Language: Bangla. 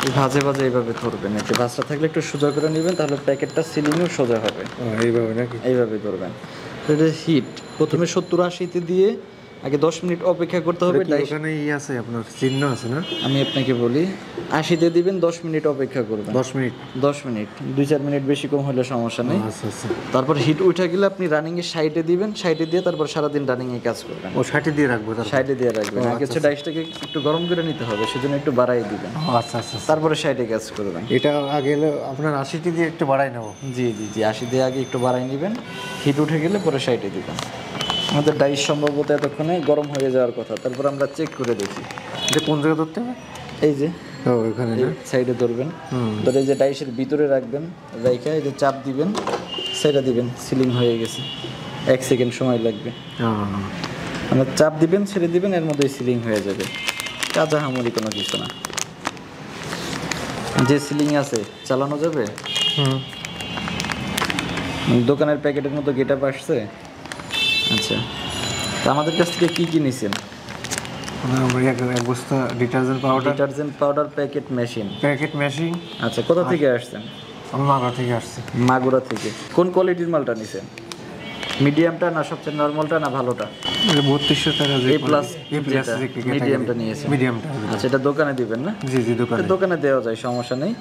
এই ভাঁজে ভাঁজে এইভাবে ধরবেন, এতে ভাঁজটা থাকলে একটু সোজা করে নেবেন, তাহলে প্যাকেটটা সিলিংও সোজা হবে। এইভাবে নাকি? এইভাবে করবেন। এটা হিট প্রথমে 70-80-তে দিয়ে আগে 10 মিনিট অপেক্ষা করতে হবে। ওখানে আছে আপনার চিহ্ন আছে না? আমি আপনাকে বলি, 80-তে দিবেন, 10 মিনিট অপেক্ষা করবেন। 10 মিনিট? 10 মিনিট, 2-4 মিনিট বেশি কম হলে সমস্যা নেই। আচ্ছা আচ্ছা। তারপর হিট উঠে গেলে আপনি রানিংয়ে 60-এ দিবেন, 60-এ দিয়ে তারপর সারাদিন রানিংয়ে কাজ করবেন। 60 দিয়ে রাখবো? 60-এ দিয়ে রাখবেন। আগে হচ্ছে ডাইসটাকে একটু গরম করে নিতে হবে, সেজন্য একটু বাড়াই দিবেন। আচ্ছা আচ্ছা। তারপরে 60-এ কাজ করবেন। এটা আগে আপনার 80 দিয়ে একটু বাড়াই নেবো? জি জি জি, 80 দিয়ে আগে একটু বাড়াই নেবেন, হিট উঠে গেলে পরে 60-এ দিবেন। আমাদের ডাইস সম্ভবত এতক্ষণে গরম হয়ে যাওয়ার কথা, তারপর আমরা চেক করে দেখি। এটা কোন জায়গায় ধরতে হবে? এই যে ওখানে এই সাইডে ধরবেন, ধরে এই যে ডাইসের ভিতরে রাখবেন, রাইখা এই যে চাপ দিবেন, সেটা দিবেন, সিলিং হয়ে গেছে। 1 সেকেন্ড সময় লাগবে। মানে চাপ দিবেন, ছেড়ে দিবেন, এর মধ্যেই সিলিং হয়ে যাবে। কাজা হামরি কোনো কিছু না। যে সিলিং আছে চালানো যাবে। দোকানের প্যাকেটের মতো গেট আপ আসছে। আচ্ছা, তা আমাদের কাছ থেকে কী কী নিছেন? এক বস্তা ডিটারজেন্ট পাউডার প্যাকেট মেশিন। আচ্ছা, কোথা থেকে আসছেন? আমি মাগুরা থেকে আসছি। মাগুরা থেকে। কোন কোয়ালিটির মালটা নিছেন? মিডিয়ামটা না সবচেয়ে নরমালটা না ভালোটা? 3200 টাকা। মিডিয়ামটা নিয়েছেন। মিডিয়ামটা। আচ্ছা, এটা দোকানে দিবেন না? জি জি, দোকানে দেওয়া যায়, সমস্যা নেই।